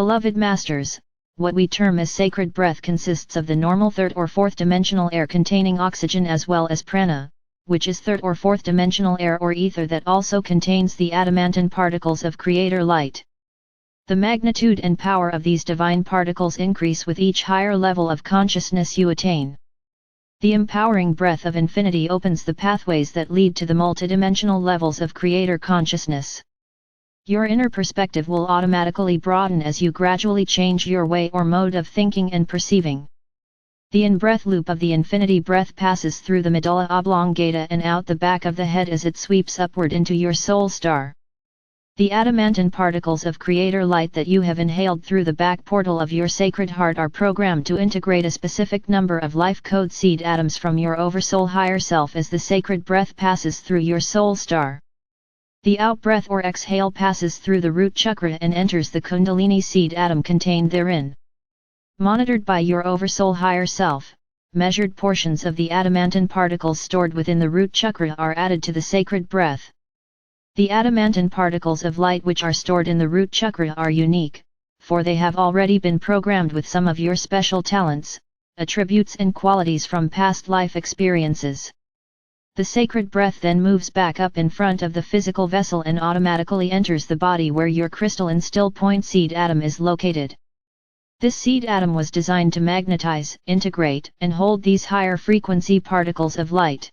Beloved Masters, what we term as sacred breath consists of the normal third or fourth dimensional air containing oxygen as well as prana, which is third or fourth dimensional air or ether that also contains the adamantine particles of creator light. The magnitude and power of these divine particles increase with each higher level of consciousness you attain. The empowering breath of infinity opens the pathways that lead to the multidimensional levels of creator consciousness. Your inner perspective will automatically broaden as you gradually change your way or mode of thinking and perceiving. The in-breath loop of the infinity breath passes through the medulla oblongata and out the back of the head as it sweeps upward into your soul star. The adamantine particles of creator light that you have inhaled through the back portal of your sacred heart are programmed to integrate a specific number of life code seed atoms from your oversoul higher self as the sacred breath passes through your soul star. The out-breath or exhale passes through the root chakra and enters the kundalini seed atom contained therein. Monitored by your oversoul higher self, measured portions of the adamantine particles stored within the root chakra are added to the sacred breath. The adamantine particles of light which are stored in the root chakra are unique, for they have already been programmed with some of your special talents, attributes and qualities from past life experiences. The sacred breath then moves back up in front of the physical vessel and automatically enters the body where your crystalline still point seed atom is located. This seed atom was designed to magnetize, integrate, and hold these higher frequency particles of light.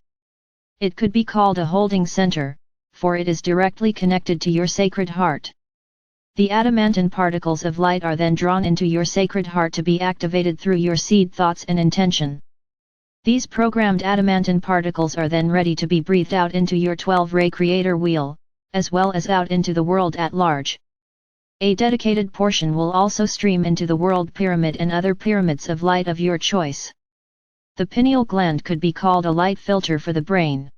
It could be called a holding center, for it is directly connected to your sacred heart. The adamantine particles of light are then drawn into your sacred heart to be activated through your seed thoughts and intention. These programmed adamantine particles are then ready to be breathed out into your 12-ray creator wheel, as well as out into the world at large. A dedicated portion will also stream into the world pyramid and other pyramids of light of your choice. The pineal gland could be called a light filter for the brain.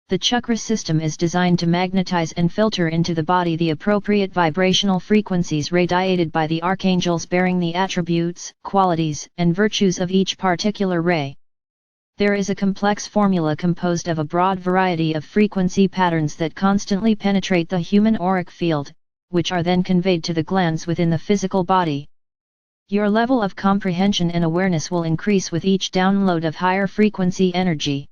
The chakra system is designed to magnetize and filter into the body the appropriate vibrational frequencies radiated by the archangels bearing the attributes, qualities, and virtues of each particular ray. There is a complex formula composed of a broad variety of frequency patterns that constantly penetrate the human auric field, which are then conveyed to the glands within the physical body. Your level of comprehension and awareness will increase with each download of higher frequency energy.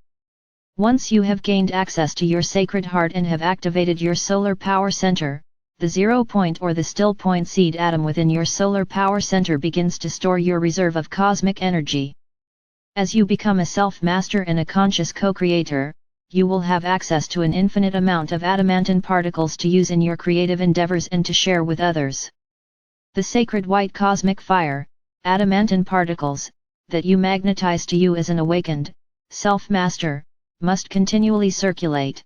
Once you have gained access to your sacred heart and have activated your solar power center, the 0 point or the still point seed atom within your solar power center begins to store your reserve of cosmic energy. As you become a self-master and a conscious co-creator, you will have access to an infinite amount of adamantine particles to use in your creative endeavors and to share with others. The sacred white cosmic fire, adamantine particles, that you magnetize to you as an awakened, self-master, must continually circulate.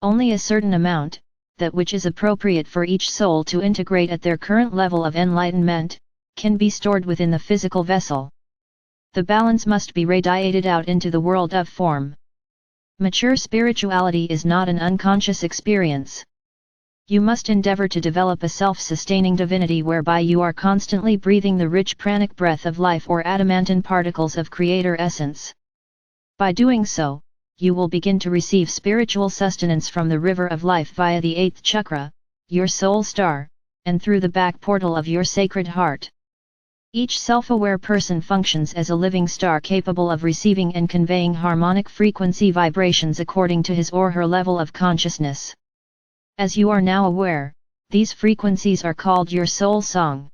Only a certain amount, that which is appropriate for each soul to integrate at their current level of enlightenment, can be stored within the physical vessel. The balance must be radiated out into the world of form. Mature spirituality is not an unconscious experience. You must endeavor to develop a self-sustaining divinity whereby you are constantly breathing the rich pranic breath of life or adamantine particles of creator essence. By doing so, you will begin to receive spiritual sustenance from the river of life via the 8th chakra, your soul star, and through the back portal of your sacred heart. Each self-aware person functions as a living star capable of receiving and conveying harmonic frequency vibrations according to his or her level of consciousness. As you are now aware, these frequencies are called your soul song.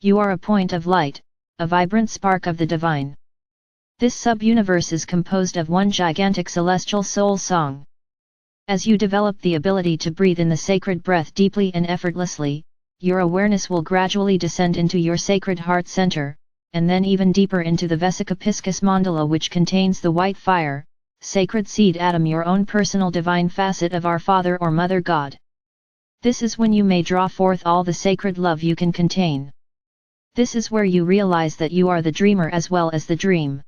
You are a point of light, a vibrant spark of the divine. This sub-universe is composed of one gigantic celestial soul song. As you develop the ability to breathe in the sacred breath deeply and effortlessly, your awareness will gradually descend into your sacred heart center, and then even deeper into the Vesica Piscis mandala, which contains the white fire, sacred seed atom, your own personal divine facet of our Father or Mother God. This is when you may draw forth all the sacred love you can contain. This is where you realize that you are the dreamer as well as the dream.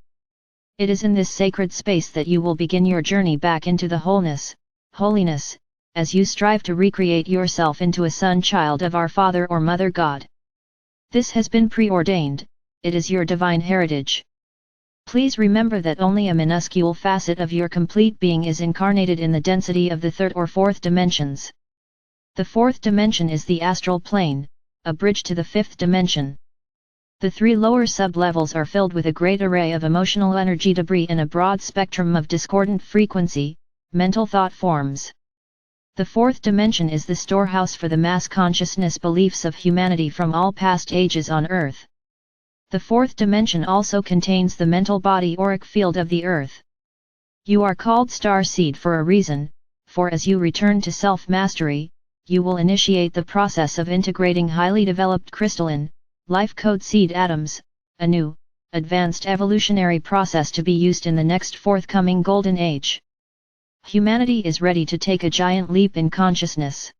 It is in this sacred space that you will begin your journey back into the wholeness, holiness, as you strive to recreate yourself into a son-child of our Father or Mother God. This has been preordained, it is your divine heritage. Please remember that only a minuscule facet of your complete being is incarnated in the density of the third or fourth dimensions. The fourth dimension is the astral plane, a bridge to the fifth dimension. The three lower sub-levels are filled with a great array of emotional energy debris in a broad spectrum of discordant frequency, mental thought forms. The fourth dimension is the storehouse for the mass consciousness beliefs of humanity from all past ages on Earth. The fourth dimension also contains the mental body auric field of the Earth. You are called star seed for a reason, for as you return to self-mastery, you will initiate the process of integrating highly developed crystalline, life code seed atoms, a new, advanced evolutionary process to be used in the next forthcoming golden age. Humanity is ready to take a giant leap in consciousness.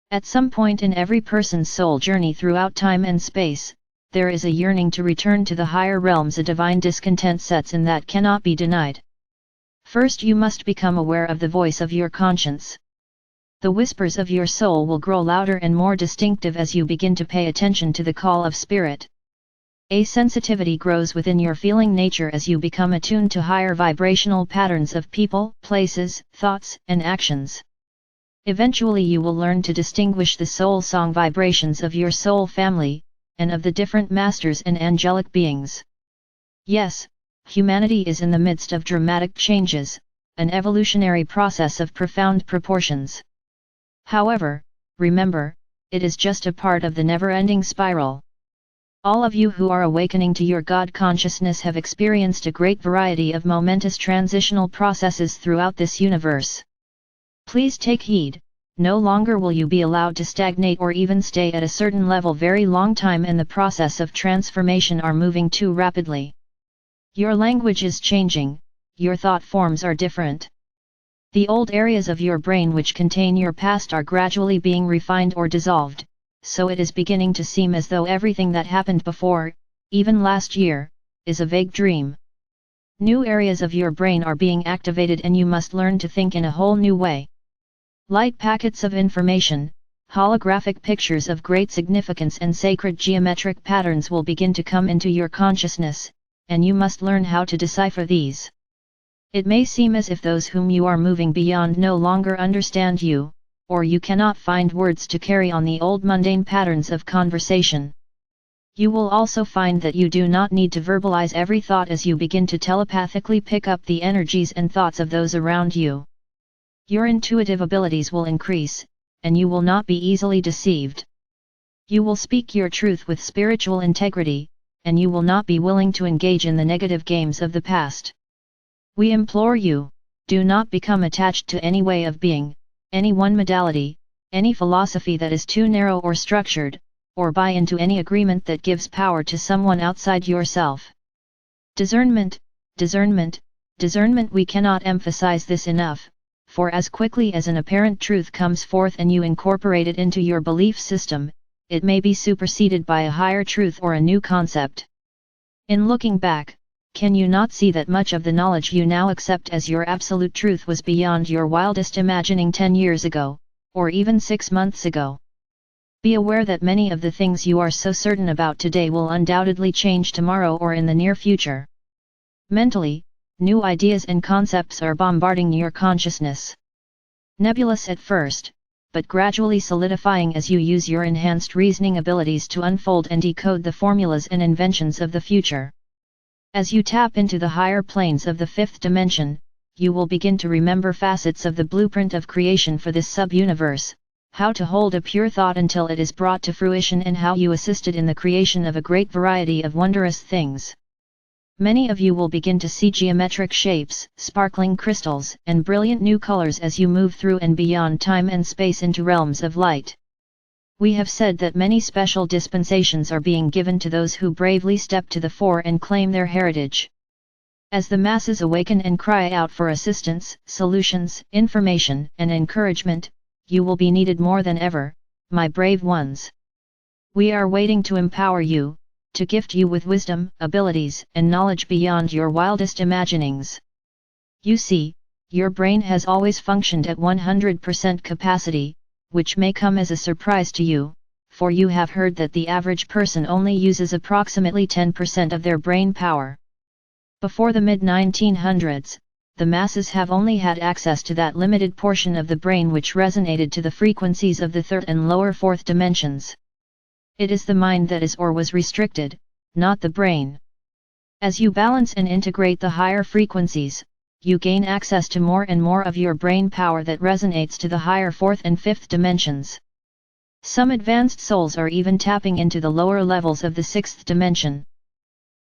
At some point in every person's soul journey throughout time and space, there is a yearning to return to the higher realms. A divine discontent sets in that cannot be denied. First you must become aware of the voice of your conscience. The whispers of your soul will grow louder and more distinctive as you begin to pay attention to the call of spirit. A sensitivity grows within your feeling nature as you become attuned to higher vibrational patterns of people, places, thoughts, and actions. Eventually you will learn to distinguish the soul song vibrations of your soul family, and of the different masters and angelic beings. Yes, humanity is in the midst of dramatic changes, an evolutionary process of profound proportions. However, remember, it is just a part of the never-ending spiral. All of you who are awakening to your God consciousness have experienced a great variety of momentous transitional processes throughout this universe. Please take heed, no longer will you be allowed to stagnate or even stay at a certain level very long time, and the process of transformation are moving too rapidly. Your language is changing, your thought forms are different. The old areas of your brain which contain your past are gradually being refined or dissolved, so it is beginning to seem as though everything that happened before, even last year, is a vague dream. New areas of your brain are being activated and you must learn to think in a whole new way. Light packets of information, holographic pictures of great significance and sacred geometric patterns will begin to come into your consciousness, and you must learn how to decipher these. It may seem as if those whom you are moving beyond no longer understand you, or you cannot find words to carry on the old mundane patterns of conversation. You will also find that you do not need to verbalize every thought as you begin to telepathically pick up the energies and thoughts of those around you. Your intuitive abilities will increase, and you will not be easily deceived. You will speak your truth with spiritual integrity, and you will not be willing to engage in the negative games of the past. We implore you, do not become attached to any way of being, any one modality, any philosophy that is too narrow or structured, or buy into any agreement that gives power to someone outside yourself. Discernment, discernment, discernment. We cannot emphasize this enough, for as quickly as an apparent truth comes forth and you incorporate it into your belief system, it may be superseded by a higher truth or a new concept. In looking back, can you not see that much of the knowledge you now accept as your absolute truth was beyond your wildest imagining 10 years ago, or even 6 months ago? Be aware that many of the things you are so certain about today will undoubtedly change tomorrow or in the near future. Mentally, new ideas and concepts are bombarding your consciousness. Nebulous at first, but gradually solidifying as you use your enhanced reasoning abilities to unfold and decode the formulas and inventions of the future. As you tap into the higher planes of the fifth dimension, you will begin to remember facets of the blueprint of creation for this sub-universe, how to hold a pure thought until it is brought to fruition, and how you assisted in the creation of a great variety of wondrous things. Many of you will begin to see geometric shapes, sparkling crystals, and brilliant new colors as you move through and beyond time and space into realms of light. We have said that many special dispensations are being given to those who bravely step to the fore and claim their heritage. As the masses awaken and cry out for assistance, solutions, information, and encouragement, you will be needed more than ever, my brave ones. We are waiting to empower you, to gift you with wisdom, abilities, and knowledge beyond your wildest imaginings. You see, your brain has always functioned at 100% capacity, which may come as a surprise to you, for you have heard that the average person only uses approximately 10% of their brain power. Before the mid-1900s, the masses have only had access to that limited portion of the brain which resonated to the frequencies of the third and lower fourth dimensions. It is the mind that is or was restricted, not the brain. As you balance and integrate the higher frequencies, you gain access to more and more of your brain power that resonates to the higher fourth and fifth dimensions. Some advanced souls are even tapping into the lower levels of the sixth dimension.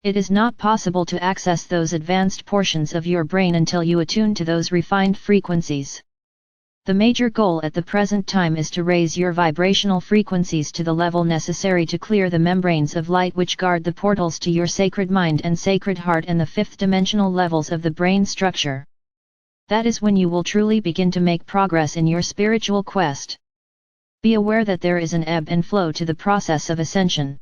It is not possible to access those advanced portions of your brain until you attune to those refined frequencies. The major goal at the present time is to raise your vibrational frequencies to the level necessary to clear the membranes of light which guard the portals to your sacred mind and sacred heart and the fifth dimensional levels of the brain structure. That is when you will truly begin to make progress in your spiritual quest. Be aware that there is an ebb and flow to the process of ascension.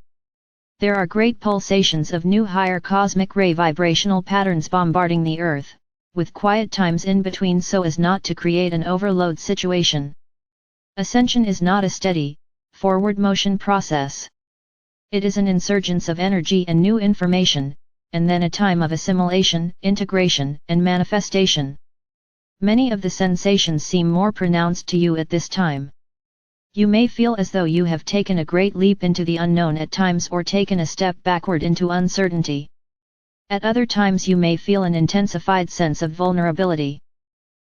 There are great pulsations of new higher cosmic ray vibrational patterns bombarding the earth, with quiet times in between so as not to create an overload situation. Ascension is not a steady, forward motion process. It is an insurgence of energy and new information, and then a time of assimilation, integration, and manifestation. Many of the sensations seem more pronounced to you at this time. You may feel as though you have taken a great leap into the unknown at times or taken a step backward into uncertainty. At other times you may feel an intensified sense of vulnerability.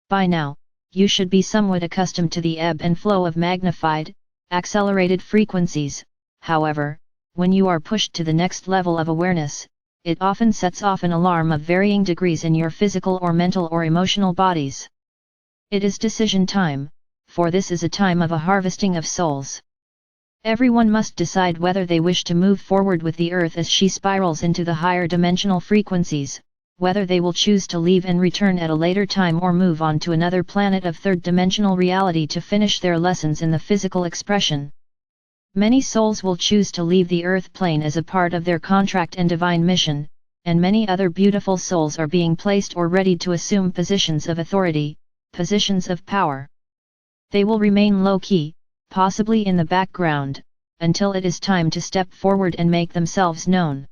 By now, you should be somewhat accustomed to the ebb and flow of magnified, accelerated frequencies. However, when you are pushed to the next level of awareness, it often sets off an alarm of varying degrees in your physical or mental or emotional bodies. It is decision time, for this is a time of a harvesting of souls. Everyone must decide whether they wish to move forward with the earth as she spirals into the higher dimensional frequencies, whether they will choose to leave and return at a later time or move on to another planet of third dimensional reality to finish their lessons in the physical expression. Many souls will choose to leave the earth plane as a part of their contract and divine mission, and many other beautiful souls are being placed or ready to assume positions of authority, positions of power. They will remain low-key, possibly in the background, until it is time to step forward and make themselves known.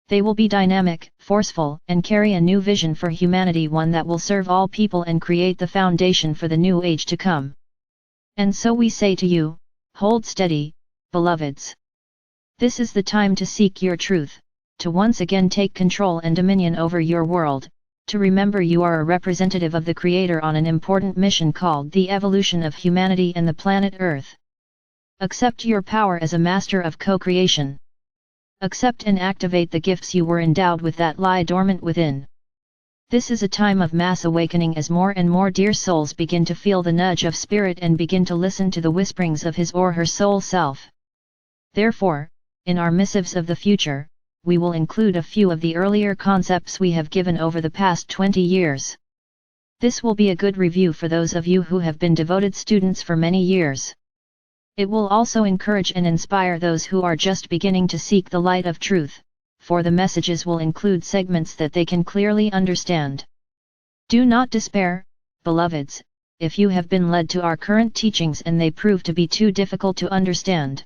They will be dynamic, forceful, and carry a new vision for humanity, one that will serve all people and create the foundation for the new age to come. And so we say to you, hold steady, beloveds. This is the time to seek your truth, to once again take control and dominion over your world, to remember you are a representative of the Creator on an important mission called the evolution of humanity and the planet Earth. Accept your power as a master of co-creation. Accept and activate the gifts you were endowed with that lie dormant within. This is a time of mass awakening as more and more dear souls begin to feel the nudge of spirit and begin to listen to the whisperings of his or her soul self. Therefore, in our missives of the future, we will include a few of the earlier concepts we have given over the past 20 years. This will be a good review for those of you who have been devoted students for many years. It will also encourage and inspire those who are just beginning to seek the light of truth, for the messages will include segments that they can clearly understand. Do not despair, beloveds, if you have been led to our current teachings and they prove to be too difficult to understand.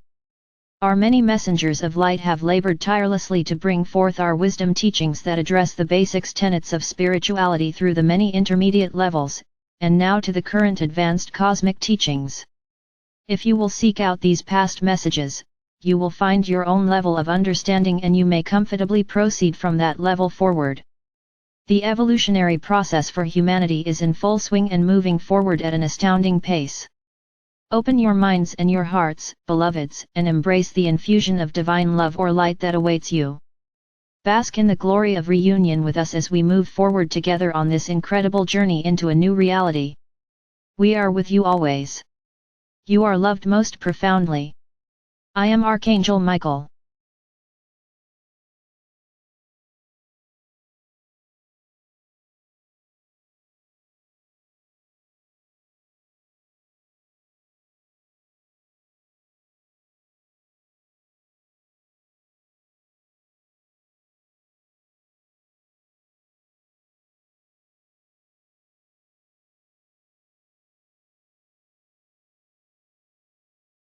Our many messengers of light have labored tirelessly to bring forth our wisdom teachings that address the basics tenets of spirituality through the many intermediate levels, and now to the current advanced cosmic teachings. If you will seek out these past messages, you will find your own level of understanding and you may comfortably proceed from that level forward. The evolutionary process for humanity is in full swing and moving forward at an astounding pace. Open your minds and your hearts, beloveds, and embrace the infusion of divine love or light that awaits you. Bask in the glory of reunion with us as we move forward together on this incredible journey into a new reality. We are with you always. You are loved most profoundly. I am Archangel Michael.